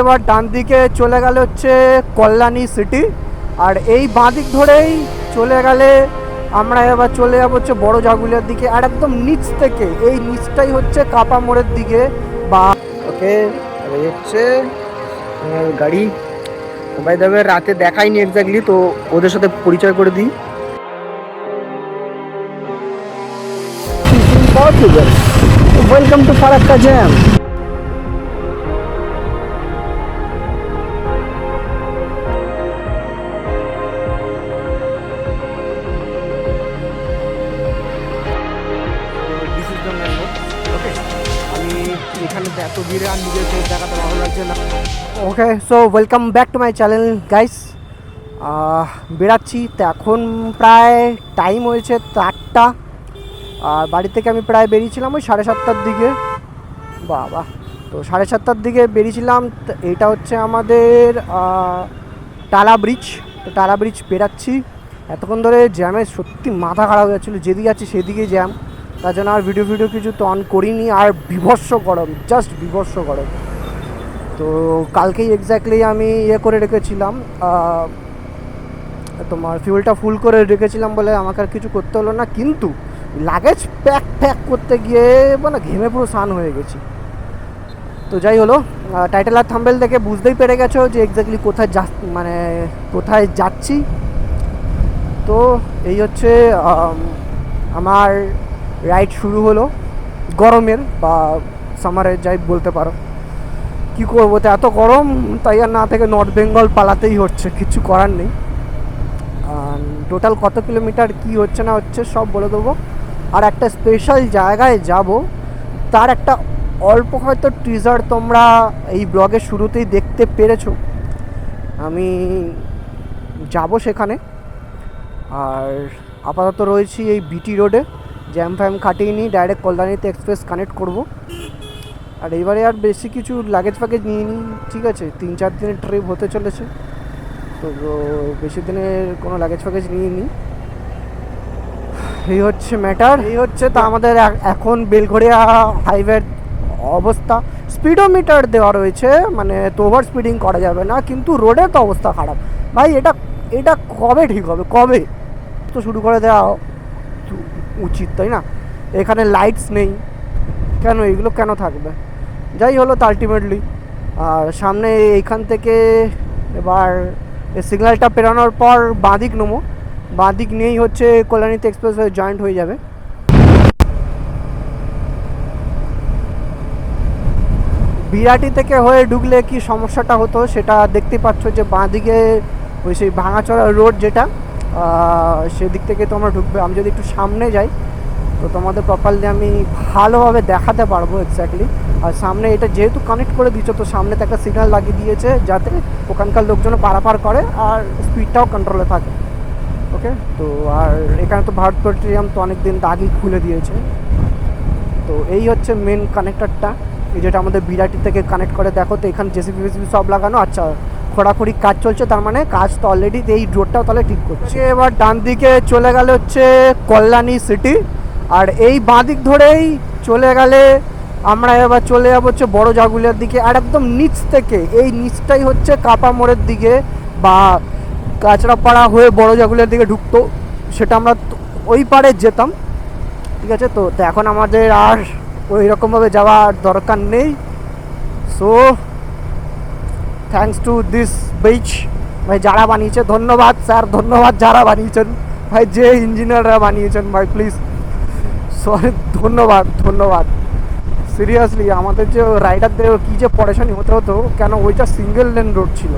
এবার ডান দিকে চলে গেলে হচ্ছে কল্যাণী সিটি, আর এই বাঁ দিক ধরেই চলে গেলে আমরা এবার চলে যাবো হচ্ছে বড় জাগুলিয়ার দিকে। আর একদম নিচ থেকে এই নিচটাই হচ্ছে কাপা মোড়ের দিকে বা ওকে হচ্ছে গাড়ি ভাই দেবে। রাতে দেখাইনি এক্স্যাক্টলি, তো ওদের সাথে পরিচয় করে দিই। Welcome to Farakka jam. এখানে এত ভিড়ে আর নিজের ফেস দেখাতে ভালো লাগছে না। Okay, so welcome back to my channel guys. বেরাচ্ছি তো এখন প্রায় টাইম হয়েছে 8টা, আর বাড়ি থেকে আমি প্রায় বেরিয়েছিলাম ওই 7:30টার দিকে। বাবা, তো 7:30টার দিকে বেরিয়েছিলাম। এইটা হচ্ছে আমাদের টালা ব্রিজ। তো টালা ব্রিজ বেরাচ্ছি। এতক্ষণ ধরে জ্যামে সত্যি মাথা খারাপ হয়ে যাচ্ছিলো, যেদিকে যাচ্ছি সেদিকে জ্যাম। তার জন্য আর ভিডিও কিছু তো অন করিনি। আর বিভৎস গরম, জাস্ট বিভৎস গরম। তো কালকেই এক্স্যাক্টলি আমি করে রেখেছিলাম, তোমার ফিউলটা ফুল করে রেখেছিলাম বলে আমাকে আর কিছু করতে হলো না। কিন্তু লাগেজ প্যাক করতে গিয়ে মানে ঘেমে পুরো স্নান হয়ে গেছি। তো যাই হলো, টাইটেল আর থাম্বেল দেখে বুঝতেই পেরে গেছো যে এক্স্যাক্টলি কোথায় যাচ্ছি। তো এই হচ্ছে আমার রাইড শুরু হলো গরমের বা সামারের, যাই বলতে পারো। কী করবো, তো এত গরম, তাই আর না থেকে নর্থ বেঙ্গল পালাতেই হচ্ছে, কিছু করার নেই। টোটাল কত কিলোমিটার কি হচ্ছে না হচ্ছে সব বলে দেবো। আর একটা স্পেশাল জায়গায় যাব, তার একটা অল্প হয়তো টিজার তোমরা এই ব্লগের শুরুতেই দেখতে পেরেছো। আমি যাব সেখানে। আর আপাতত রয়েছি এই বিটি রোডে, জ্যাম ফ্যাম কাটিয়ে নিই, ডাইরেক্ট কল্যাণীতে এক্সপ্রেস কানেক্ট করব। আর এইবারে আর বেশি কিছু লাগেজ ফ্যাগেজ নিয়ে নিই, ঠিক আছে। 3-4 দিনের ট্রিপ হতে চলেছে, তো বেশি দিনের কোনো লাগেজ ফ্যাগেজ নিয়ে নিই। এই হচ্ছে ম্যাটার। এই হচ্ছে তা আমাদের এখন বেলঘড়িয়া হাইওয়ের অবস্থা। স্পিডোমিটার দেওয়া রয়েছে, মানে তো ওভার স্পিডিং করা যাবে না, কিন্তু রোডের তো অবস্থা খারাপ ভাই। এটা কবে ঠিক হবে, কবে তো শুরু করে দেওয়া উচিত, তাই না? এখানে লাইটস নেই কেন, এগুলো কেন থাকবে? যাই হলো তো আলটিমেটলি। আর সামনে এইখান থেকে এবার সিগন্যালটা পেরানোর পর বাঁদিক নেবো, বাঁদিক নিয়েই হচ্ছে কল্যাণীতে এক্সপ্রেস হয়ে জয়েন্ট হয়ে যাবে। বিরাটি থেকে হয়ে ঢুকলে কি সমস্যাটা হতো সেটা দেখতে পাচ্ছ, যে বাঁদিকে ওই সেই ভাঙাচড়া রোড যেটা, সেদিক থেকে তোমরা ঢুকবে। আমি যদি একটু সামনে যাই তো তোমাদের প্রপারলি আমি ভালোভাবে দেখাতে পারবো এক্স্যাক্টলি। আর সামনে এটা যেহেতু কানেক্ট করে দিচ্ছ, তো সামনে তো একটা সিগন্যাল লাগিয়ে দিয়েছে যাতে ওখানকার লোকজন পারাপার করে আর স্পিডটাও কন্ট্রোলে থাকে। ওকে, তো আর এখানে তো ভারত পেট্রোলিয়াম তো অনেক দিন আগেই খুলে দিয়েছে। তো এই হচ্ছে মেন কানেক্টরটা, এই যেটা আমাদের বিরাটি থেকে কানেক্ট করে। দেখো তো এখানে জেসিবি ফেসিবি সব লাগানো। আচ্ছা, খোঁড়াখুড়ি কাজ চলছে, তার মানে কাজ তো অলরেডি এই রোডটাও তাহলে ঠিক করছে। এবার ডান দিকে চলে গেলে হচ্ছে কল্যাণী সিটি, আর এই বাঁ দিক ধরেই চলে গেলে আমরা এবার চলে যাবো হচ্ছে বড় জাগুলিয়ার দিকে। আর একদম নিচ থেকে এই নিচটাই হচ্ছে কাপা মোড়ের দিকে বা কাঁচড়াপাড়া হয়ে বড় জাগুলিয়ার দিকে ঢুকতো, সেটা আমরা ওই পারে যেতাম, ঠিক আছে। তো এখন আমাদের আর ওই রকমভাবে যাওয়ার দরকার নেই। So thanks to this beach ভাই, যারা বানিয়েছে ধন্যবাদ স্যার, ধন্যবাদ যারা বানিয়েছেন ভাই, যে ইঞ্জিনিয়াররা বানিয়েছেন ভাই, প্লিজ সরি, ধন্যবাদ সিরিয়াসলি। আমাদের যে রাইডারদের কী যে পরেশানি হতে হতো, কেন ওইটা সিঙ্গেল লেন রোড ছিল।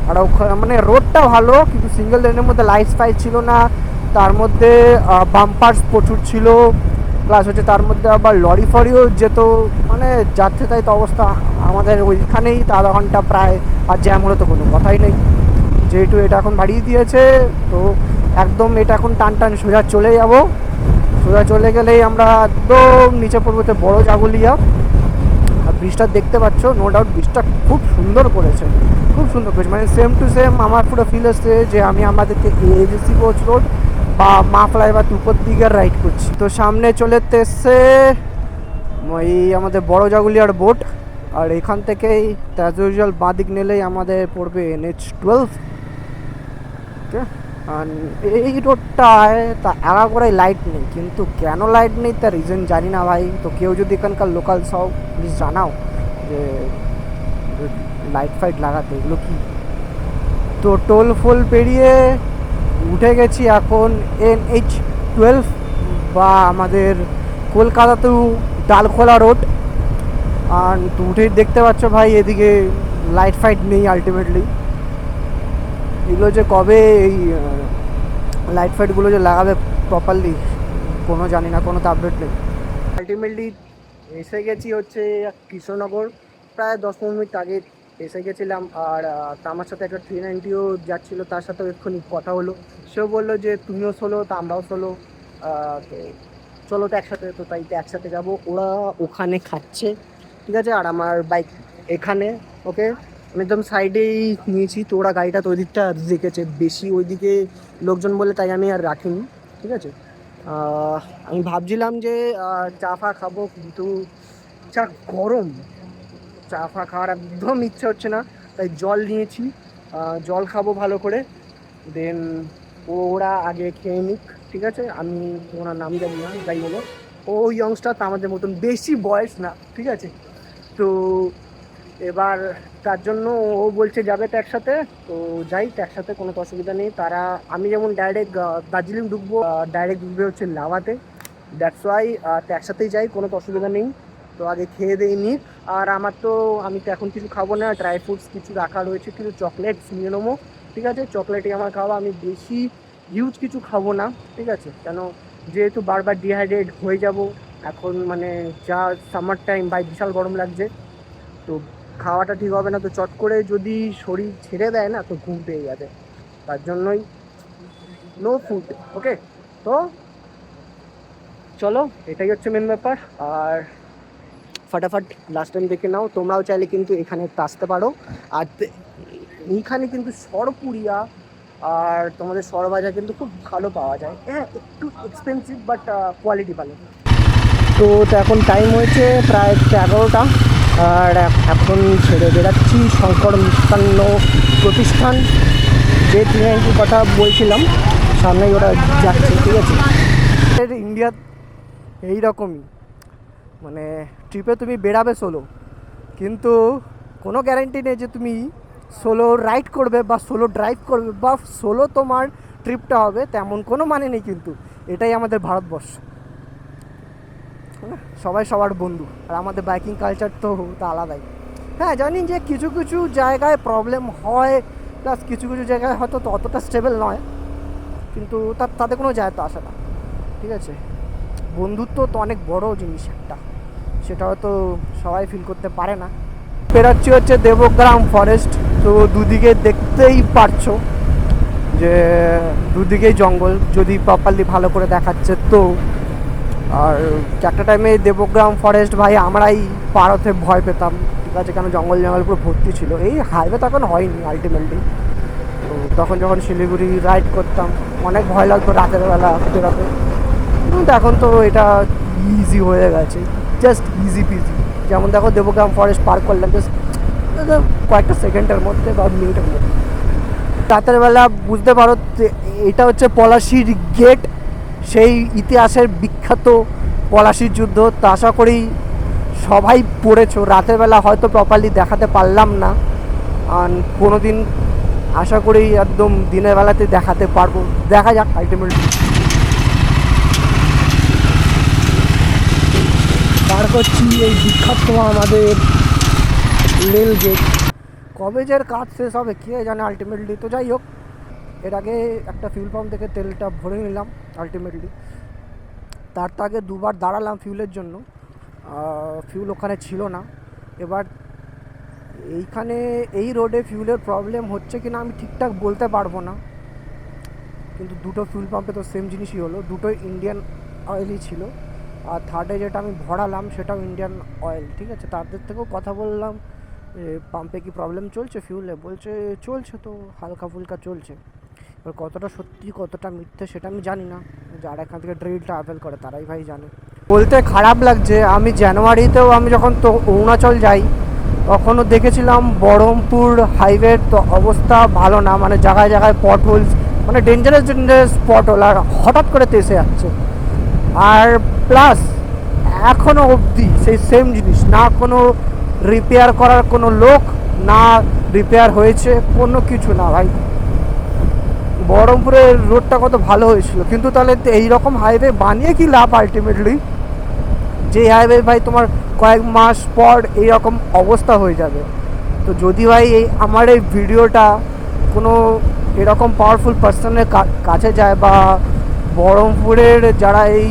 আর মানে রোডটা ভালো, কিন্তু সিঙ্গেল লেনের মধ্যে লাইটস ফাইট ছিল না, তার মধ্যে বাম্পার্স প্রচুর ছিল, প্লাস হচ্ছে তার মধ্যে আবার লরি ফরিও যেত, মানে যাচ্ছে তাই তো অবস্থা। আমাদের ওইখানেই তো আধা ঘন্টা প্রায়, আর জ্যাম হলে তো কোনো কথাই নেই। যেহেতু এটা এখন বাড়িয়ে দিয়েছে, তো একদম এটা এখন টান সোজা চলে যাব। সোজা চলে গেলেই আমরা একদম নিচে পড়বো বড় জাগুলিয়া। আর ব্রিজটা দেখতে পাচ্ছ, নো ডাউট ব্রিজটা খুব সুন্দর করেছে, মানে সেম টু সেম আমার পুরো ফিল এসছে যে আমি আমাদেরকে এজেসি কোচ রোড বা মা ফ্লাইওভার উপর দিকে রাইড করছি। তো সামনে চলে এসছে ওই আমাদের বড় জাগুলিয়ার বোট, আর এখান থেকেই অ্যাজ ইউজুয়াল বাঁ দিক নিলেই আমাদের পড়বে NH12। ওকে, আর এই রোডটায় তা আগাগোড়াই লাইট নেই, কিন্তু কেন লাইট নেই তার রিজন জানি না ভাই। তো কেউ যদি এখানকার লোকাল সব প্লিজ জানাও যে লাইট ফাইট লাগাতে এগুলো কি। তো টোল ফোল পেরিয়ে উঠে গেছি এখন NH12 বা আমাদের কলকাতা টু ডালখোলা রোড। আর তো উঠেই দেখতে পাচ্ছ ভাই এদিকে লাইট ফাইট নেই আলটিমেটলি। এগুলো যে কবে এই লাইট ফাইটগুলো যে লাগাবে প্রপারলি কোনো জানি না, কোনো তো আপডেট নেই। আলটিমেটলি এসে গেছি হচ্ছে কৃষ্ণনগর, প্রায় 10-15 মিনিট আগে এসে গেছিলাম। আর আমার সাথে একটা 390ও যাচ্ছিলো, তার সাথেও এক্ষুনি কথা হলো। সেও বললো যে তুমিও সোলো তা আমরাও সোলো, তো চলো তো একসাথে। তো তাই তো একসাথে যাবো। ওরা ওখানে খাচ্ছে, ঠিক আছে, আর আমার বাইক এখানে। ওকে, আমি একদম সাইডেই নিয়েছি। তো ওরা গাড়িটা তো ওই দিকটা রেখেছে, বেশি ওইদিকে লোকজন বলে তাই আমি আর রাখিনি, ঠিক আছে। আমি ভাবছিলাম যে চা ফা খাবো, কিন্তু চা গরম, চা ফা খাওয়ার একদম ইচ্ছা হচ্ছে না। তাই জল নিয়েছি, জল খাবো ভালো করে। দেন ওরা আগে খেয়ে নিক, ঠিক আছে। আমি ওনার নাম জানি না, যাই বলো ও ইয়ংস্টার, তো আমাদের মতন বেশি বয়স না, ঠিক আছে। তো এবার তার জন্য ও বলছে যাবে তো একসাথে, তো যাই তো একসাথে, কোনো তো অসুবিধা নেই। তারা আমি যেমন ডাইরেক্ট দার্জিলিং ঢুকবো, ডাইরেক্ট ঢুকবে হচ্ছে লাভাতে, দ্যাটস ওয়াই তো একসাথেই যাই, কোনো তো অসুবিধা নেই। তো আগে খেয়ে দিয়ে নিই। আর আমার তো আমি তো এখন কিছু খাবো না, ড্রাই ফ্রুটস কিছু রাখা রয়েছে, কিছু চকলেটস নিয়ে নেবো, ঠিক আছে। চকলেটই আমার খাওয়া, আমি বেশি হিউজ কিছু খাবো না, ঠিক আছে। কেন যেহেতু বারবার ডিহাইড্রেট হয়ে যাব এখন, মানে যা সামার টাইম ভাই বিশাল গরম লাগছে, তো খাওয়াটা ঠিক হবে না। তো চট করে যদি শরীর ছেড়ে দেয় না তো ঘুম পেয়ে যাবে, তার জন্যই নো ফুড। ওকে, তো চলো এটাই হচ্ছে মেন ব্যাপার। আর ফাটাফাট লাস্ট টাইম দেখে নাও, তোমরাও চাইলে কিন্তু এখানে আসতে পারো। আর এইখানে কিন্তু সরপুরিয়া আর তোমাদের সরভাজা কিন্তু খুব ভালো পাওয়া যায়। হ্যাঁ, একটু এক্সপেন্সিভ বাট কোয়ালিটি ভালো। তো এখন টাইম হয়েছে প্রায় 11টা, আর এখন ছেড়ে বেরাচ্ছি শঙ্কর মিষ্টান্ন প্রতিষ্ঠান, যে 390 কথা বলছিলাম সামনেই ওরা যাচ্ছে, ঠিক আছে। ইন্ডিয়া এইরকমই, মানে ট্রিপে তুমি বেরাবে সোলো, কিন্তু কোনো গ্যারেন্টি নেই যে তুমি সোলো রাইড করবে বা সোলো ড্রাইভ করবে বা সোলো তোমার ট্রিপটা হবে, তেমন কোনো মানে নেই। কিন্তু এটাই আমাদের ভারতবর্ষ, সবাই সবার বন্ধু। আর আমাদের বাইকিং কালচার তো আলাদাই। হ্যাঁ, জানি যে কিছু কিছু জায়গায় প্রবলেম হয়, প্লাস কিছু কিছু জায়গায় হয়তো অতটা স্টেবল নয়, কিন্তু তাতে কোনো যায় তো আসে না, ঠিক আছে। বন্ধুত্ব তো অনেক বড় জিনিস একটা, সেটা হয়তো সবাই ফিল করতে পারে না। বেরাচ্ছি হচ্ছে দেবগ্রাম ফরেস্ট। তো দুদিকে দেখতেই পারছো যে দুদিকেই জঙ্গল, যদি প্রপারলি ভালো করে দেখাচ্ছে তো। আর একটা টাইমে দেবগ্রাম ফরেস্ট ভাই আমরাই পার হতে ভয় পেতাম, ঠিক আছে, কেন জঙ্গল পুরো ভর্তি ছিল। এই হাইওয়ে তখন হয়নি আলটিমেটলি, তো তখন যখন শিলিগুড়ি রাইড করতাম অনেক ভয় লাগতো রাতের বেলা বেরোতে। কিন্তু এখন তো এটা ইজি হয়ে গেছে, জাস্ট ইজি পিজি। যেমন দেখো দেবগ্রাম ফরেস্ট পার করলাম জাস্ট কয়েকটা সেকেন্ডের মধ্যে বা মিনিটের মধ্যে। রাতের বেলা বুঝতে পারো এটা হচ্ছে পলাশির গেট, সেই ইতিহাসের বিখ্যাত পলাশির যুদ্ধ। তো আশা করি সবাই পড়েছো। রাতের বেলা হয়তো প্রপারলি দেখাতে পারলাম না, আর কোনো দিন আশা করি একদম দিনের বেলাতে দেখাতে পারবো, দেখা যাক আলটিমেটলি। পার করছি এই বিখ্যাত আমাদের রেল গেট। কবে যে কাজ শেষ হবে কে জানে আলটিমেটলি। তো যাই হোক, এর আগে একটা ফিউল পাম্প থেকে তেলটা ভরে নিলাম আলটিমেটলি। তার তো আগে দুবার দাঁড়ালাম ফিউলের জন্য, ফিউল ওখানে ছিল না। এবার এইখানে এই রোডে ফিউলের প্রবলেম হচ্ছে কিনা আমি ঠিকঠাক বলতে পারবো না, কিন্তু দুটো ফিউল পাম্পে তো সেম জিনিসই হলো, দুটোই ইন্ডিয়ান অয়েলই ছিল। আর থার্ডে যেটা আমি ভরালাম সেটাও ইন্ডিয়ান অয়েল, ঠিক আছে। তাদের থেকেও কথা বললাম পাম্পে কি প্রবলেম চলছে ফিউলে, বলছে চলছে, তো হালকা ফুলকা চলছে। এবার কতটা সত্যি কতটা মিথ্যে সেটা আমি জানি না, যারা এখান থেকে ড্রিল ট্রাভেল করে তারাই ভাই জানে। বলতে খারাপ লাগছে, আমি জানুয়ারিতেও আমি যখন তো অরুণাচল যাই তখনও দেখেছিলাম বহরমপুর হাইওয়ের তো অবস্থা ভালো না, মানে জায়গায় জায়গায় পট হোলস, মানে ডেঞ্জারাস ডেঞ্জারাস স্পট হোল, আর হঠাৎ করে তেসে যাচ্ছে। আর প্লাস এখনও অবধি সেই সেম জিনিস, না কোনো রিপেয়ার করার কোনো লোক, না রিপেয়ার হয়েছে, কোনো কিছু না ভাই। বহরমপুরের রোডটা কত ভালো হয়েছিল, কিন্তু তাহলে এইরকম হাইওয়ে বানিয়ে কি লাভ আলটিমেটলি, যে হাইওয়ে ভাই তোমার কয়েক মাস পর এইরকম অবস্থা হয়ে যাবে। তো যদি ভাই এই আমার এই ভিডিওটা কোনো এরকম পাওয়ারফুল পার্সনের কাছে যায়, বা বহরমপুরের যারা এই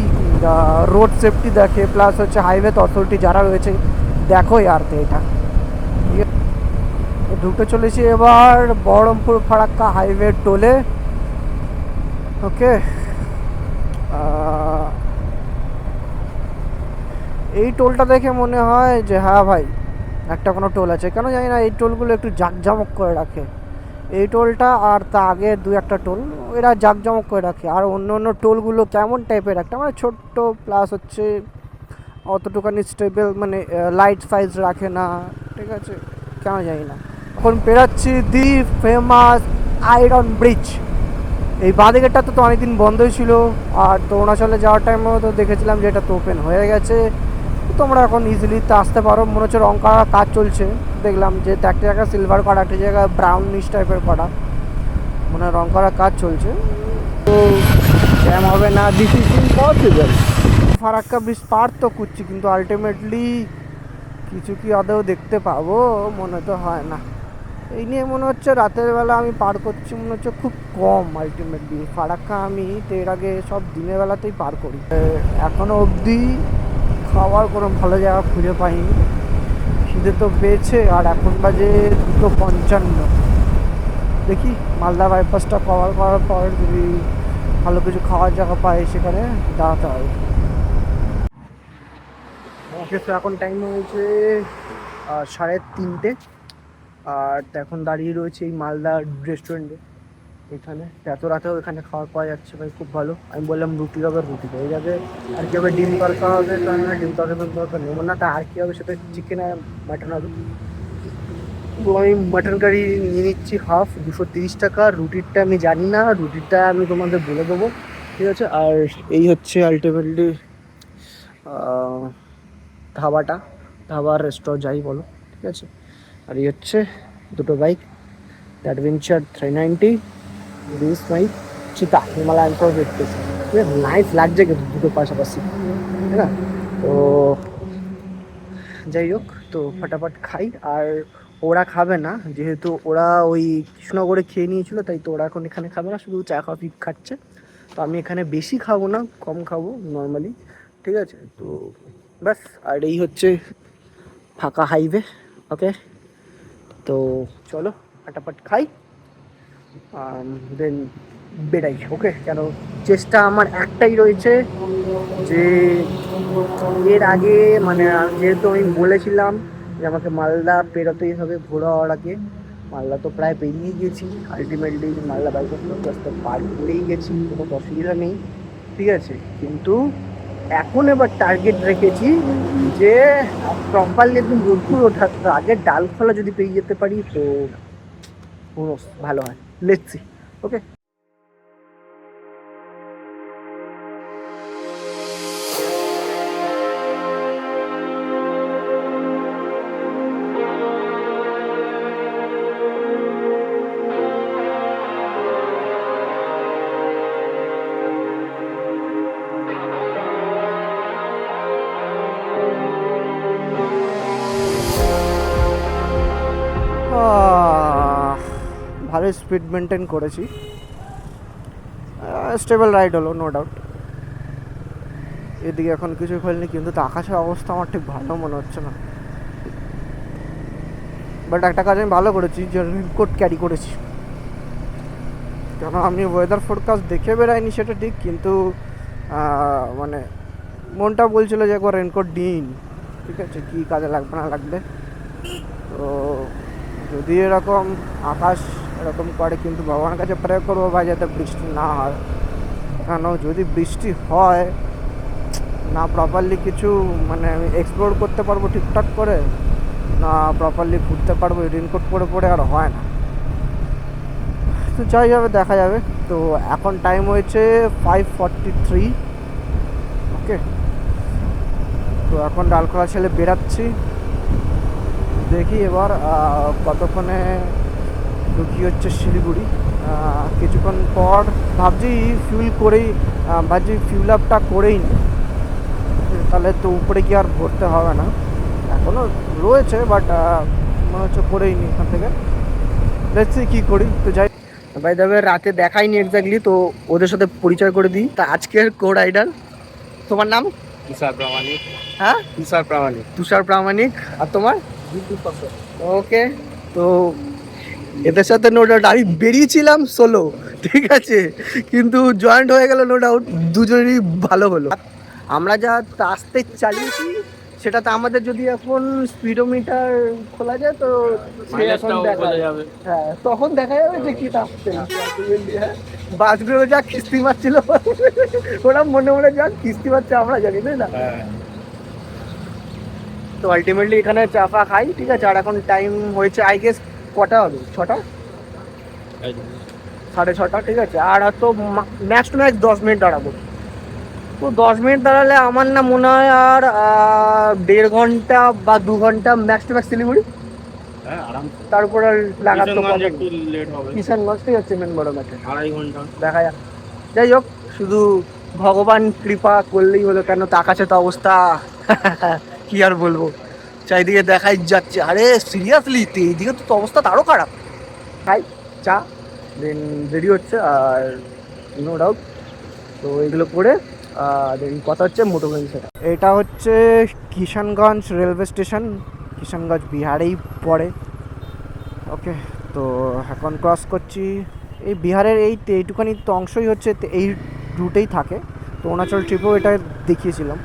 রোড সেফটি দেখে, প্লাস হচ্ছে হাইওয়ে অথরিটি যারা রয়েছে, দেখো আর তো এটা ঢুকতে চলেছি এবার বহরমপুর ফারাক্কা হাইওয়ে টোলে। ওকে, এই টোলটা দেখে মনে হয় যে হ্যাঁ ভাই একটা কোনো টোল আছে, কেন জানি না এই টোলগুলো একটু জাঁকজমক করে রাখে। এই টোলটা আর তা আগে দু একটা টোল এরা জাঁকজমক করে রাখে, আর অন্য অন্য টোলগুলো কেমন টাইপের একটা, মানে ছোট্ট, প্লাস হচ্ছে অতটুকানি স্টেবল, মানে লাইট ফাইজ রাখে না, ঠিক আছে, কেন জানি না। এখন পেরাচ্ছি দি ফেমাস আয়রন ব্রিজ। এই বাঁদিকেরটা তো অনেকদিন বন্ধই ছিল, আর তো অরুণাচলে যাওয়ার টাইমেও তো দেখেছিলাম যে এটা তো ওপেন হয়ে গেছে। তোমরা এখন ইজিলি তো আসতে পারো। মনে হচ্ছে রং করার কাজ চলছে, দেখলাম যে একটা জায়গায় সিলভার করা, একটা জায়গায় ব্রাউনিশ টাইপের করা, মানে রং করার কাজ চলছে। তো জ্যাম হবে না, this is impossible. Farakka bridge পার তো করছি, কিন্তু আলটিমেটলি কিছু কি আদৌ দেখতে পাবো মনে তো হয় না। এই নিয়ে মনে হচ্ছে রাতের বেলা আমি পার করছি, মনে হচ্ছে খুব কম আলটিমেটলি। ফারাক্কা আমি তো এর আগে সব দিনের বেলাতেই পার করি। এখনও অবধি খাওয়ার কোনো ভালো জায়গা খুঁজে পাইনি। খিদে তো পেয়েছে, আর এখন বাজে 2:55। দেখি মালদা বাইপাসটা কভার করার পর যদি ভালো কিছু খাওয়ার জায়গা পাই সেখানে দাঁড়াতে হবে। তো এখন টাইম হয়েছে 3:30, আর এখন দাঁড়িয়ে রয়েছে এই মালদা রেস্টুরেন্টে। এখানে এত রাতেও এখানে খাবার পাওয়া যাচ্ছে ভাই, খুব ভালো। আমি বললাম রুটি হবে, রুটি হয়ে যাবে। আর কি হবে, ডিম তরকা হবে, কারণ ডিম তরকার দরকার নেব না, তা আর কি হবে সেটা চিকেন আর মাটন হবে। তো আমি মাটন কারি নিয়ে নিচ্ছি হাফ, 230 টাকা। রুটিরটা আমি জানি না, রুটিরটা আমি তোমাদের বলে দেবো, ঠিক আছে। আর এই হচ্ছে আলটিমেটলি ধাবার রেস্টুরেন্ট যাই বলো, ঠিক আছে। আর এই হচ্ছে দুটো বাইক, অ্যাডভেঞ্চার 390, দিস বাইক চিতা হিমালয়ান প্রো 50। নাইস লাগছে কিন্তু দুটো পাশাপাশি, তাই না? তো যাই হোক, তো ফটাফট খাই। আর ওরা খাবে না, যেহেতু ওরা ওই কৃষ্ণনগরে খেয়ে নিয়েছিল, তাই তো ওরা এখন এখানে খাবে না, শুধু চা কফি খাচ্ছে। তো আমি এখানে বেশি খাবো না, কম খাবো নর্মালি, ঠিক আছে। তো ব্যাস, আর এই হচ্ছে ফাঁকা হাইওয়ে। ওকে, তো চলো ফটাফট খাই, দেন বেড়াই। ওকে, কেন চেষ্টা আমার একটাই রয়েছে, যে এর আগে মানে যেহেতু আমি বলেছিলাম যে আমাকে মালদা পেরোতেই হবে ভোর হওয়ার আগে। মালদা তো প্রায় পেরিয়ে গেছি, আলটিমেটলি মালদা বাইপাস রাস্তা পার করেই গেছি, কোনো অসুবিধা নেই, ঠিক আছে। কিন্তু এখন এবার টার্গেট রেখেছি যে প্রপারলি একদম রোদপুর ওঠার আগে ডালখোলা যদি পেয়ে যেতে পারি তো ভালো হয়। Let's see. ওকে, ভালো স্পিড মেনটেন করেছি, স্টেবল রাইড হলো নো ডাউট। এদিকে এখন কিছু হয়নি, কিন্তু আকাশের অবস্থা আমার ঠিক ভালো মনে হচ্ছে না। বাট একটা কাজ আমি ভালো করেছি, যে রেনকোট ক্যারি করেছি, কেন আমি ওয়েদার ফোরকাস্ট দেখে বেরাইনি সেটা ঠিক, কিন্তু মানে মনটা বলছিল যে একবার রেনকোট দিন, ঠিক আছে, কী কাজে লাগবে না লাগবে। তো যদি এরকম আকাশ এরকম করে, কিন্তু ভগবানের কাছে প্রে করবো ভাই যাতে বৃষ্টি না হয়, কেন যদি বৃষ্টি হয় না প্রপারলি কিছু মানে আমি এক্সপ্লোর করতে পারবো ঠিকঠাক করে, না প্রপারলি ঘুরতে পারবো, রেনকোট পরে পরে আর হয় না। তো যাই যাবে, দেখা যাবে। তো এখন টাইম হয়েছে 5:43। ওকে, তো এখন ডালখোলা ছেলে বেরাচ্ছি, দেখি এবার কতক্ষণে ঢুকি হচ্ছে শিলিগুড়ি। কিছুক্ষণ পর ভাবছি ফিউল আপটা করেই নি, তাহলে তো উপরে কি আর ভরতে হবে না। এখনও রয়েছে বাট মনে হচ্ছে করেই নি এখান থেকে। দেখছি কী করি। তো যাই ভাই, তবে রাতে দেখাইনি এক্স্যাক্টলি, তো ওদের সাথে পরিচয় করে দিই। তা আজকের কো রাইডার, তোমার নাম? তুষার প্রামাণিক। হ্যাঁ, তুষার প্রামাণিক। তুষার প্রামাণিক। আর তোমার? ওকে, তো এদের সাথে নো ডাউট আমি বেরিয়েছিলাম সোলো, ঠিক আছে, কিন্তু জয়েন্ট হয়ে গেল নো ডাউট, দুজনেরই ভালো হলো। আমরা যা আস্তে চালিয়েছি সেটাতে আমাদের যদি এখন স্পিডোমিটার খোলা যায় তো হ্যাঁ, তখন দেখা যাবে যে কি আসছে। বাসগুলো যা কিস্তি মারছিল ওরা মনে মনে যা কিস্তি মারছে আমরা জানি, তাই না? তো আলটিমেটলি এখানে চা ফা খাই, ঠিক আছে। আর এখন টাইম হয়েছে আই গেস কটা হবে, 6টা 6:30, ঠিক আছে। আর হয়তো ম্যাক্স টু ম্যাক্স 10 মিনিট দাঁড়াবো। তো 10 মিনিট দাঁড়ালে আমার না মনে হয় আর 1.5 ঘন্টা বা 2 ঘন্টা ম্যাক্স টু ম্যাক্স শিলিগুড়ি। তারপর আর লাগার তো কিষানগঞ্জ, ঠিক আছে, মেন বড় মাঠে 2.5 ঘন্টা দেখা যাক। যাই হোক, শুধু ভগবান কৃপা করলেই হলো, কেন তো আকাশে তো অবস্থা কি আর বলবো, চারিদিকে দেখাই যাচ্ছে। আরে সিরিয়াসলি এইদিকে তো অবস্থা আরও খারাপ। খাই চা, দেন রেডি হচ্ছে, আর নো ডাউট তো এগুলো করে দেন কথা হচ্ছে মোটোগঞ্জ। সেটা এটা হচ্ছে কিষানগঞ্জ রেলওয়ে স্টেশন, কিষানগঞ্জ বিহারেই পড়ে। ওকে, তো এখন ক্রস করছি এই বিহারের এইটুখানি তো অংশই হচ্ছে এই রুটেই থাকে। তো অরুণাচল ট্রিপেও এটা দেখিয়েছিলাম।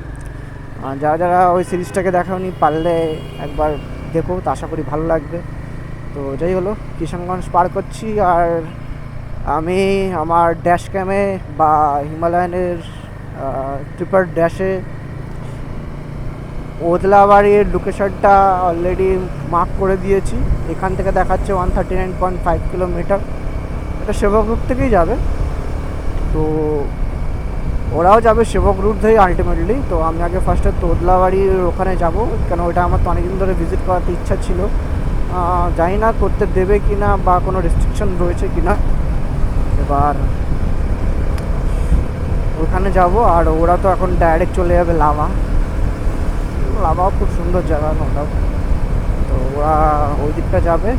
যারা যারা ওই সিরিজটাকে দেখাওনি পারলে একবার দেখো, তো আশা করি ভালো লাগবে। তো যাই হলো, কিষানগঞ্জ পার করছি, আর আমি আমার ড্যাশ ক্যামে বা হিমালয়ানের ট্রিপার ড্যাশে ওদলাবাড়ির লোকেশনটা অলরেডি মার্ক করে দিয়েছি। এখান থেকে দেখাচ্ছে 139.5 কিলোমিটার। এটা সেবক রুট থেকেই যাবে, তো ওরাও যাবে সেবক রুট ধরেই আলটিমেটলি। তো আমি আগে ফার্স্টে তোদলাবাড়ির ওখানে যাব, কেন ওটা আমার তো অনেকদিন ধরে ভিজিট করাতে ইচ্ছা ছিল। জানি না করতে দেবে কি না বা কোনো রেস্ট্রিকশন রয়েছে কি না। এবার ওখানে যাব, আর ওরা তো এখন ডাইরেক্ট চলে যাবে লাভাও খুব সুন্দর জায়গা ওটাও। তো ওরা ওই দিকটা যাবে,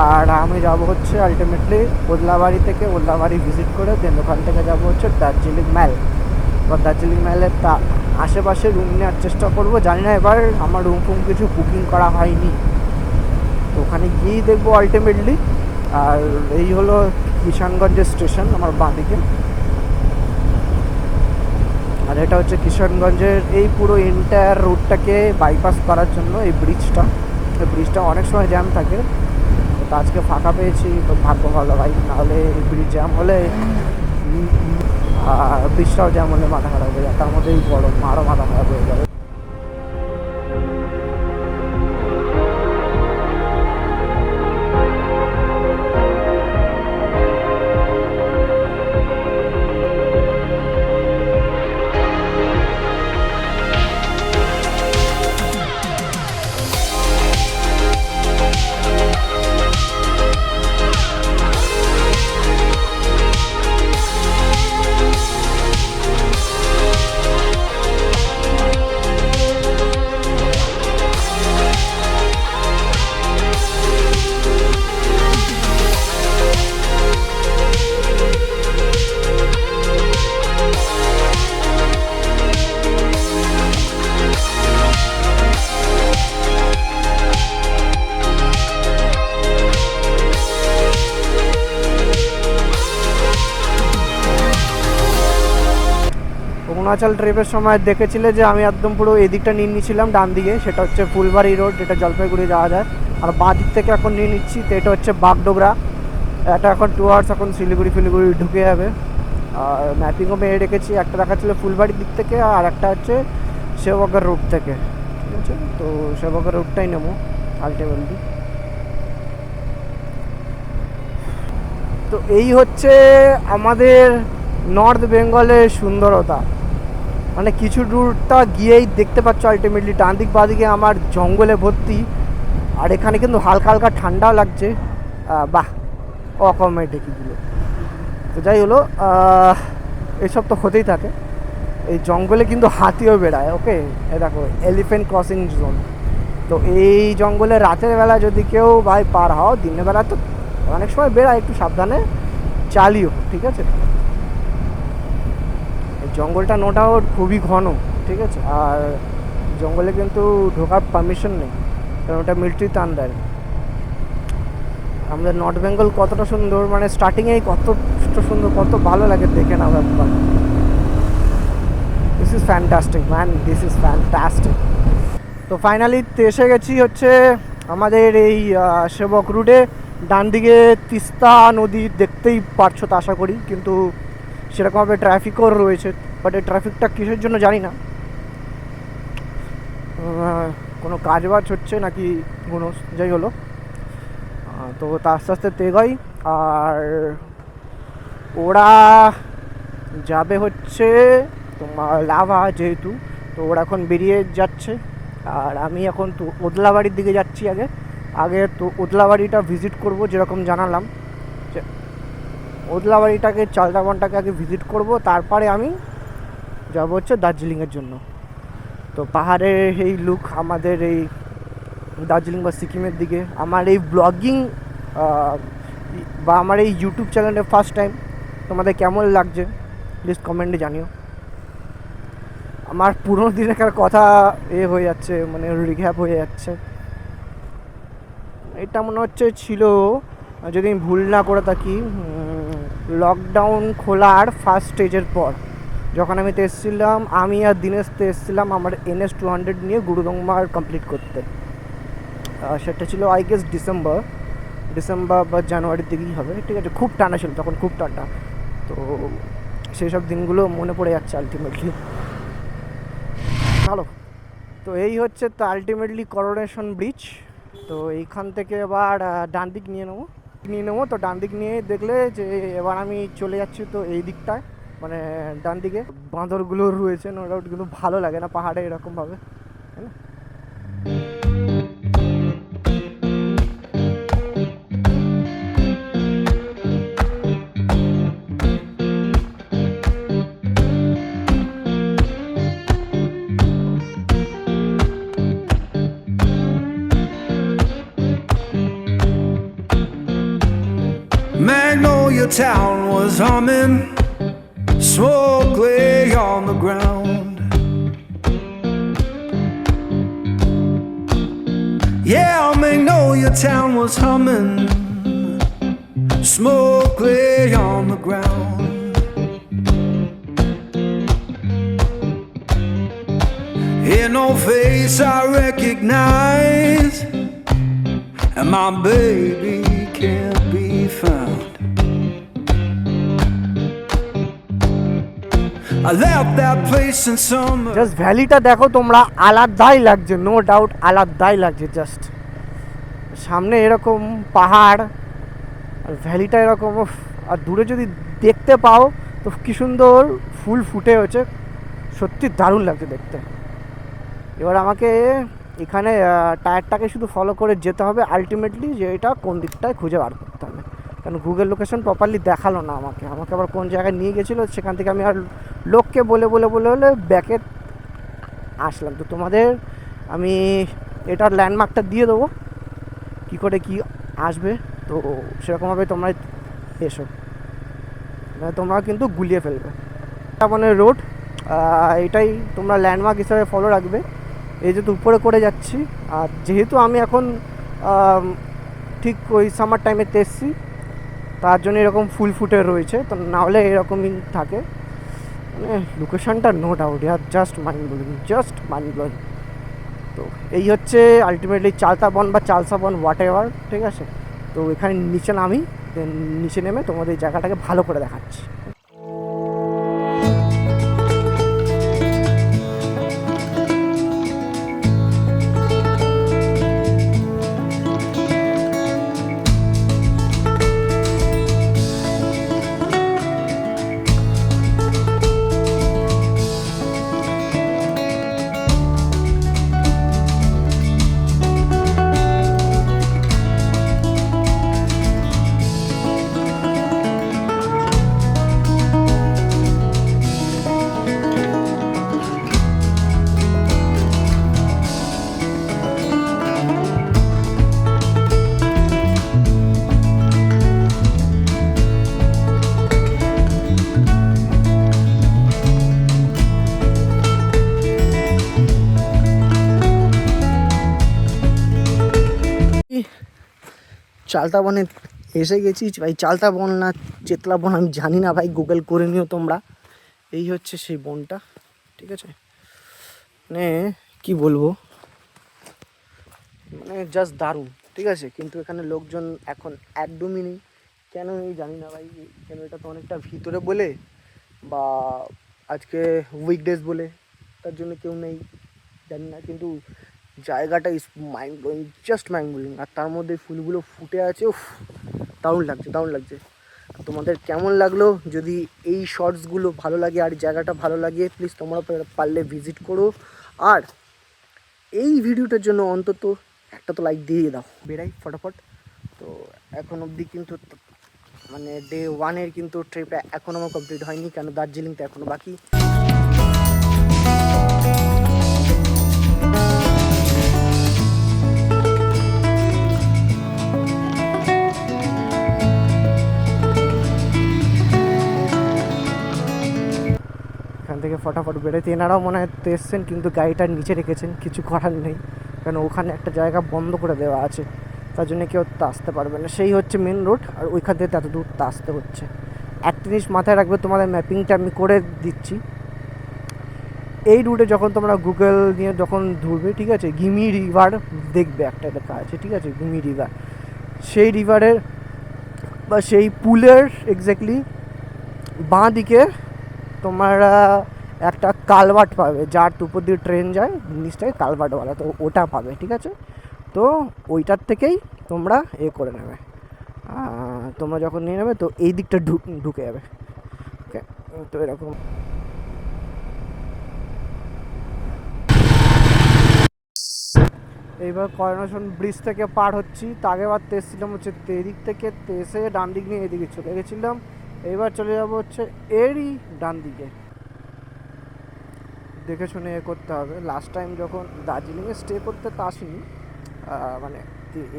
আর আমি যাব হচ্ছে আলটিমেটলি ওদলাবাড়ি থেকে, ওদলাবাড়ি ভিজিট করে দেন ওখান থেকে যাব হচ্ছে দার্জিলিং ম্যাল। বা দার্জিলিং ম্যালের আশেপাশে রুম নেওয়ার চেষ্টা করব। জানি না এবার আমার রুম ফুম কিছু বুকিং করা হয়নি, তো ওখানে গিয়েই দেখবো আলটিমেটলি। আর এই হলো কিষানগঞ্জের স্টেশন আমার বাঁদিকে, আর এটা হচ্ছে কিষানগঞ্জের এই পুরো এন্টায়ার রুটটাকে বাইপাস করার জন্য এই ব্রিজটা অনেক সময় জ্যাম থাকে। তো আজকে ফাঁকা পেয়েছি, তো ভাগ্য ভালো ভাই, নাহলে এই ব্রিজ জ্যাম হলে ব্রিজটাও জ্যাম হলে মাথা খারাপ হয়ে যায়, তার মধ্যেই গরম আরও মাথা খারাপ হয়ে যাবে। অরুণাচল ট্রিপের সময় দেখেছিলে যে আমি একদম পুরো এদিকটা নিয়ে নিয়েছিলাম ডান দিকে, সেটা হচ্ছে ফুলবাড়ি রোড, যেটা জলপাইগুড়ি যাওয়া যায়। আর বাঁ দিক থেকে এখন নিয়ে নিচ্ছি, তো এটা হচ্ছে বাগডোগরা। এটা এখন 2 আওয়ার্স এখন শিলিগুড়ি ঢুকে যাবে। আর ম্যাপিংও মেরে রেখেছি, একটা দেখাচ্ছিলো ফুলবাড়ির দিক থেকে, আর একটা হচ্ছে সেবকের রুট থেকে, ঠিক আছে। তো সেবকের রুটটাই নেবো। আলটিমেটলি। তো এই হচ্ছে আমাদের নর্থ বেঙ্গলের সুন্দরতা। মানে কিছু দূরটা গিয়েই দেখতে পাচ্ছ আলটিমেটলি ডান দিক বাদিকে আমার জঙ্গলে ভর্তি, আর এখানে কিন্তু হালকা হালকা ঠান্ডাও লাগছে। বাহ, অকমেডিকগুলো। তো যাই হলো, এইসব তো হতেই থাকে। এই জঙ্গলে কিন্তু হাতিও বেড়ায়। ওকে, এ দেখো এলিফ্যান্ট ক্রসিং জোন। তো এই জঙ্গলে রাতের বেলা যদি কেউ ভাই পার হও, দিনের বেলা তো অনেক সময় বেড়ায়, একটু সাবধানে চালিও, ঠিক আছে। এই জঙ্গলটা নো ডাউট খুবই ঘন, ঠিক আছে। আর জঙ্গলে কিন্তু ঢোকার পারমিশন নেই, কারণ ওটা মিলিটারিতে আন্ডারে। আমাদের নর্থ বেঙ্গল কতটা সুন্দর, মানে স্টার্টিংয়েই কত সুন্দর, কত ভালো লাগে দেখে নাও একবার। This is fantastic man, this is fantastic. তো ফাইনালি এসে গেছি হচ্ছে আমাদের এই সেবক রুটে। ডান দিকে তিস্তা নদী দেখতেই পারছো তো আশা করি, কিন্তু সেরকমভাবে ট্রাফিকও রয়েছে, বাট এই ট্রাফিকটা কিসের জন্য জানি না। কোনো কাজ বাজ হচ্ছে নাকি কোনো, যাই হলো। তো তা আস্তে আস্তে তেগোই। আর ওরা যাবে হচ্ছে তোমার লাভা, যেহেতু তো ওরা এখন বেরিয়ে যাচ্ছে। আর আমি এখন তো ওদলাবাড়ির দিকে যাচ্ছি। আগে তো ওদলাবাড়িটা ভিজিট করব, যেরকম জানালাম যে ওদলাবাড়িটাকে, চালদাবনটাকে আগে ভিজিট করব, তারপরে আমি যাবো হচ্ছে দার্জিলিংয়ের জন্য। তো পাহাড়ের এই লুক আমাদের এই দার্জিলিং বা সিকিমের দিকে। আমার এই ব্লগিং বা আমার এই ইউটিউব চ্যানেলে ফার্স্ট টাইম, তোমাদের কেমন লাগছে প্লিজ কমেন্টে জানিও। আমার পুরোনো দিনেকার কথা হয়ে যাচ্ছে, মানে রিক্যাপ হয়ে যাচ্ছে। এটা মনে হচ্ছে ছিল, যদি আমি ভুল না করে থাকি, লকডাউন খোলার ফার্স্ট স্টেজের পর, যখন আমি তো এসেছিলাম, আমি আর দিনেশ তো এসেছিলাম আমার NS-200 নিয়ে গুরুদংমার কমপ্লিট করতে। সেটা ছিল আই গেস ডিসেম্বর বা জানুয়ারির দিকেই হবে, ঠিক আছে। খুব ঠান্ডা ছিল তখন, খুব ঠান্ডা। তো সেই সব দিনগুলো মনে পড়ে যাচ্ছে আলটিমেটলি। ভালো। তো এই হচ্ছে তো আলটিমেটলি করোনেশন ব্রিজ। তো এইখান থেকে এবার ডান দিক নিয়ে নেবো। তো ডান দিক নিয়ে দেখলে যে এবার আমি চলে যাচ্ছি তো এই দিকটায়, মানে ডান দিকে বাঁদরগুলো রয়েছে, নো ডাউট, কিন্তু ভালো লাগে না পাহাড়ে এরকমভাবে, তাই না? Magnolia town was humming, smoke lay on the ground. Yeah, Magnolia town was humming, smoke lay on the ground. In no face I recognize, and my baby can't be found. I left that place in summer. Just ভ্যালিটা দেখো তোমরা, আলাদাই লাগছে, no doubt আলাদাই লাগছে। Just সামনে এরকম পাহাড় আর ভ্যালিটা এরকম, আর দূরে যদি দেখতে পাও তো কী সুন্দর ফুল ফুটে হয়েছে, সত্যি দারুণ লাগছে দেখতে। এবার আমাকে এখানে টায়ারটাকে শুধু ফলো করে যেতে হবে আলটিমেটলি, যে এটা কোন দিকটায় খুঁজে বার করতে হবে, কারণ গুগল লোকেশন প্রপারলি দেখালো না আমাকে আবার কোন জায়গায় নিয়ে গেছিলো। সেখান থেকে আমি আর লোককে বলে ব্যাকে আসলাম। তো তোমাদের আমি এটার ল্যান্ডমার্কটা দিয়ে দেবো, কী করে কি আসবে। তো সেরকমভাবে তোমরা এসো, মানে তোমরা কিন্তু গুলিয়ে ফেলবে। মানে রোড, এটাই তোমরা ল্যান্ডমার্ক হিসাবে ফলো রাখবে। এই যেহেতু উপরে করে যাচ্ছি, আর যেহেতু আমি এখন ঠিক ওই সামার টাইমেতে এসেছি, তার জন্য এরকম ফুল ফুটে রয়েছে, তো নাহলে এরকমই থাকে। মানে লোকেশনটা নো ডাউট ইয়ার, জাস্ট মাইন্ড ব্লোয়িং। তো এই হচ্ছে আলটিমেটলি চালতাবন বা চালসাবন হোয়াট এভার, ঠিক আছে। তো এখানে নিচে নামি, নিচে নেমে তোমাদের এই জায়গাটাকে ভালো করে দেখাচ্ছি। চালতা বনে এসে গেছি ভাই। চালতা বন না চেতলা বন আমি জানি না ভাই, গুগল করে নিও তোমরা। এই হচ্ছে সেই বনটা, ঠিক আছে। মানে কি বলবো, মানে জাস্ট দারুণ, ঠিক আছে। কিন্তু এখানে লোকজন এখন একদমই নেই, কেন এই জানি না ভাই। কেন, এটা তো অনেকটা ভিতরে বলে বা আজকে উইকডেজ বলে তার জন্য কেউ নেই জানি না, কিন্তু জায়গাটা is mind blowing, just mind blowing. আর তার মধ্যে ফুলগুলো ফুটে আছে, উফ দারুণ লাগছে, দারুণ লাগছে। তোমাদের কেমন লাগলো? যদি এই শর্টসগুলো ভালো লাগে আর জায়গাটা ভালো লাগে, প্লিজ তোমরা পারলে ভিজিট করো। আর এই ভিডিওটার জন্য অন্তত একটা তো লাইক দিয়ে দাও। বেরাই ফটাফট। তো এখন অবধি কিন্তু মানে ডে 1-এর কিন্তু ট্রিপটা এখনও আমার কমপ্লিট হয়নি, কেন দার্জিলিংটা এখনও বাকি। এখান থেকে ফটাফট বেরোতে, এনারাও মনে হয় এসছেন কিন্তু গাড়িটার নিচে রেখেছেন, কিছু করার নেই, কারণ ওখানে একটা জায়গা বন্ধ করে দেওয়া আছে, তার জন্য কেউ তো আসতে পারবে না। সেই হচ্ছে মেন রোড, আর ওইখান থেকে এত দূর তো আসতে হচ্ছে। একটা জিনিস মাথায় রাখবে, তোমাদের ম্যাপিংটা আমি করে দিচ্ছি। এই রুটে যখন তোমরা গুগল নিয়ে যখন ঘুরবে, ঠিক আছে, গিমি রিভার দেখবে একটা লেখা আছে, ঠিক আছে, গিমি রিভার। সেই রিভারের বা সেই পুলের এক্স্যাক্টলি বাঁ দিকে তোমরা একটা কালভার্ট পাবে, যার উপর দিয়ে ট্রেন যায়, নিচটায় কালভার্টওয়ালা, তো ওটা পাবে, ঠিক আছে। তো ওইটার থেকেই তোমরা করে নেবে। তোমরা যখন নিয়ে নেবে তো এই দিকটা ঢুকে যাবে, ওকে। তো এরকম এইবার করোনেশন ব্রিজ থেকে পার হচ্ছি। তো আগেবার এসেছিলাম হচ্ছে এদিক থেকে, এসে ডান দিক নিয়ে এদিকে চলে গেছিলাম। এইবার চলে যাবো হচ্ছে এরই ডান দিকে। দেখে শুনে করতে হবে। লাস্ট টাইম যখন দার্জিলিংয়ে স্টে করতে তো আসিনি, মানে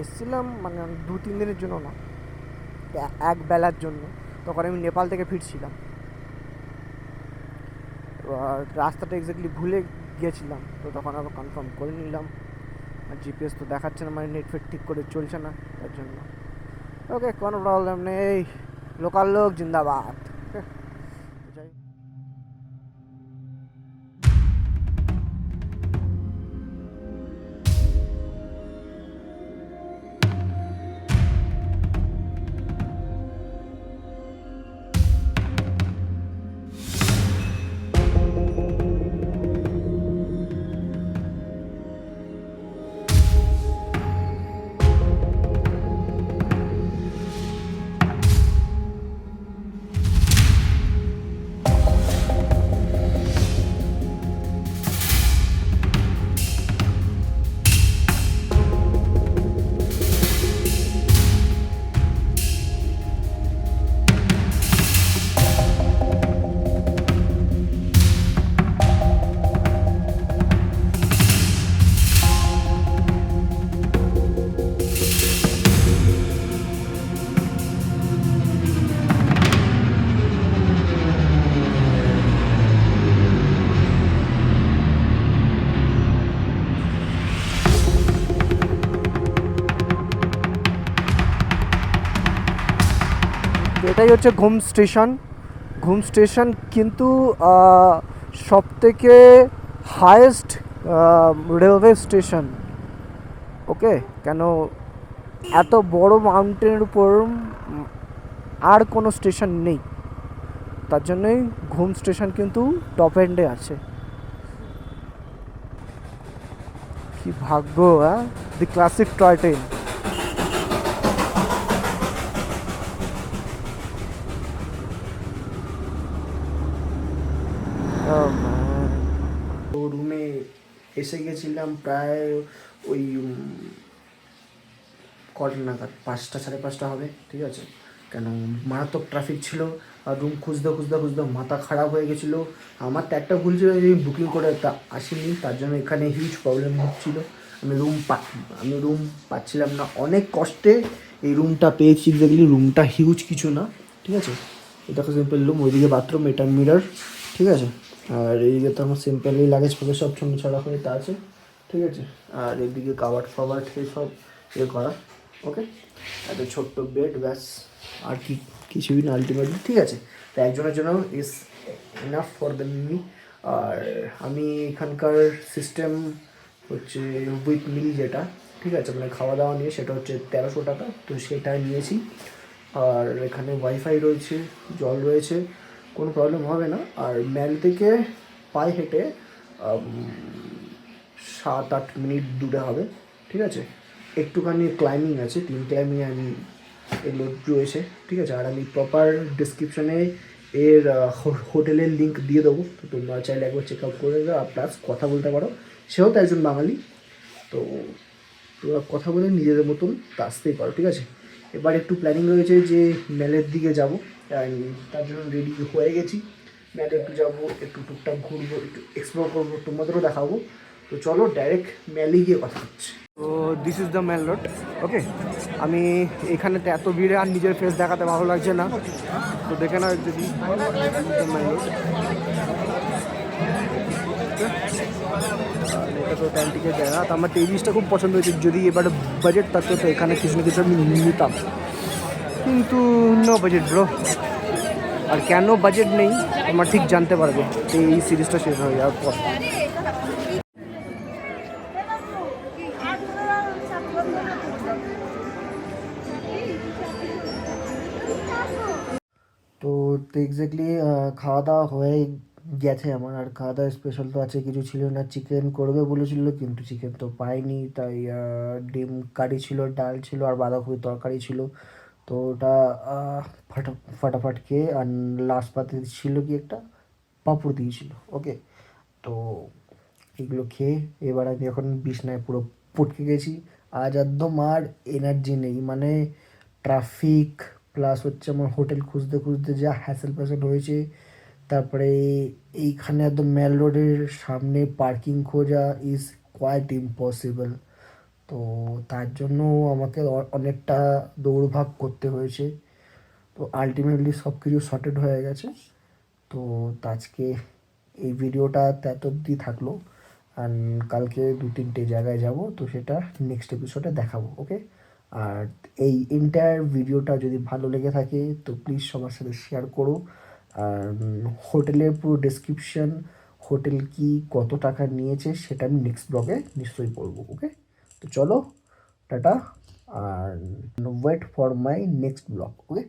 এসেছিলাম মানে 2-3 দিনের জন্য না, এক বেলার জন্য। তখন আমি নেপাল থেকে ফিরছিলাম, রাস্তাটা এক্স্যাক্টলি ভুলে গিয়েছিলাম, তো তখন আবার কনফার্ম করে নিলাম। আর জিপিএস তো দেখাচ্ছে না, মানে নেটফেট ঠিক করে চলছে না, তার জন্য। ওকে, কোনো প্রবলেম নেই, লোকাল লোক জিন্দাবাদ। ওকে, যাই। এটাই হচ্ছে ঘুম স্টেশন। ঘুম স্টেশন কিন্তু সব থেকে হায়েস্ট রেলওয়ে স্টেশন, ওকে। কেন, এত বড় মাউন্টেনের উপর আর কোনো স্টেশন নেই, তার জন্যই ঘুম স্টেশন কিন্তু টপ এন্ডে আছে। কি ভাগ্য, হ্যাঁ, দি ক্লাসিক টয় ট্রেন। তো রুমে এসে গেছিলাম প্রায় ওই কটা নাগাদ, 5টা 5:30 হবে, ঠিক আছে। কেন, মারাত্মক ট্রাফিক ছিল, আর রুম খুঁজতে খুঁজতে খুঁজতে মাথা খারাপ হয়ে গেছিলো। আমার তো একটা ভুল ছিল যে বুকিং করে তা আসিনি, তার জন্য এখানে হিউজ প্রবলেম হচ্ছিল। আমি রুম পাচ্ছিলাম না, অনেক কষ্টে এই রুমটা পেয়েছি। দেখলি রুমটা হিউজ কিছু না, ঠিক আছে। এটা সিম্পল রুম, ওইদিকে বাথরুম, এটা মিরর, ঠিক আছে। আর এইদিকে তো আমার সিম্পলি লাগেজ ফেলে সব ছোটো ছড়া হয়ে তা আছে, ঠিক আছে। আর এইদিকে কাবার্ড ফাবার্ড এই সব করা, ওকে। এত ছোট্ট বেড, ব্যাস আর কি কিছুই না আলটিমেটলি, ঠিক আছে। তো একজনের জন্য is enough for the me. আর আমি এখানকার সিস্টেম হচ্ছে উইথ মিল যেটা, ঠিক আছে, মানে খাওয়া দাওয়া নিয়ে, সেটা হচ্ছে 1300 টাকা, তো সেটা নিয়েছি। আর এখানে ওয়াইফাই রয়েছে, জল রয়েছে, কোনো প্রবলেম হবে না। আর ম্যাল থেকে পায়ে হেঁটে 7-8 মিনিট দূরে হবে, ঠিক আছে। একটুখানি ক্লাইম্বিং আছে, 3 ক্লাইম্বিং আমি এগুলো রয়েছে, ঠিক আছে। আর আমি প্রপার ডিসক্রিপশনে এর হোটেলের লিঙ্ক দিয়ে দেবো, তো তোমরা চাইলে একবার চেক আউট করে দেবো, আর প্লাস কথা বলতে পারো, সেও তো একজন বাঙালি, তো তোমরা কথা বলে নিজেদের মতন তা আসতেই পারো, ঠিক আছে। এবার একটু প্ল্যানিং রয়েছে যে মেলের দিকে যাবো, তার জন্য রেডি হয়ে গেছি। মেলে একটু যাবো, একটু টুকটাক ঘুরবো, একটু এক্সপ্লোর করবো, তোমাদেরও দেখাবো। তো চলো ডাইরেক্ট মেলে গিয়ে কথা হচ্ছে। তো this is the mall road, okay. আমি এখানেতে এত ভিড়ে আর নিজের ফেস দেখাতে ভালো লাগছে না, তো দেখে না যদি মেল রোড, এটা তো ক্যান্টিনের জায়গা। তো আমার এই জিনিসটা খুব পছন্দ হয়েছে, যদি এবার বাজেট থাকতো তো এখানে কিছু না কিছু আমি নিতাম, কিন্তু নো বাজেট ব্রো। আর কেন বাজেট নেই তোমরা ঠিক জানতে পারবে এই সিরিজটা শেষ হয়ে যাওয়ার পর। তো এক্স্যাক্টলি খাওয়া দাওয়া হয়ে গেছে আমার। আর খাওয়া দাওয়া স্পেশাল তো আছে, কিছু ছিল না। চিকেন করবে বলেছিল কিন্তু চিকেন তো পাইনি, তাই ডিম কারি ছিল, ডাল ছিল, আর বাঁধাকপির তরকারি ছিল। তো ওটা ফাটাফাট খেয়ে, আর লাস্ট পাতে ছিল কি একটা পাঁপড় দিয়েছিল, ওকে। তো এগুলো খেয়ে এবার আমি এখন বিছনায় পুরো পটকে গেছি। আজ একদম আর এনার্জি নেই, মানে ট্রাফিক প্লাস হচ্ছে আমার হোটেল খুঁজতে খুঁজতে যা হ্যাসেল প্যাসেল হয়েছে। তারপরে এইখানে একদম মেল রোডের সামনে পার্কিং খোঁজা ইজ কোয়াইট ইম্পসিবল। তো তার জন্য আমাকে অনেকটা দৌড়ভাগ করতে হয়েছে। তো আলটিমেটলি সব কিছু সর্টেড হয়ে গেছে। তো আজকে এই ভিডিওটা এত অবধি থাকলো, আর কালকে 2-3টে জায়গায় যাব, তো সেটা নেক্সট এপিসোডে দেখাবো, ওকে। আর এই এন্টায়ার ভিডিওটা যদি ভালো লেগে থাকে তো প্লিজ সবার সাথে শেয়ার করো। আর হোটেলের পুরো ডেসক্রিপশন, হোটেল কি কত টাকা নিয়েছে সেটা আমি নেক্সট ব্লগে নিশ্চয়ই বলবো, ওকে। তো চলো টাটা, আর wait for my next blog, okay.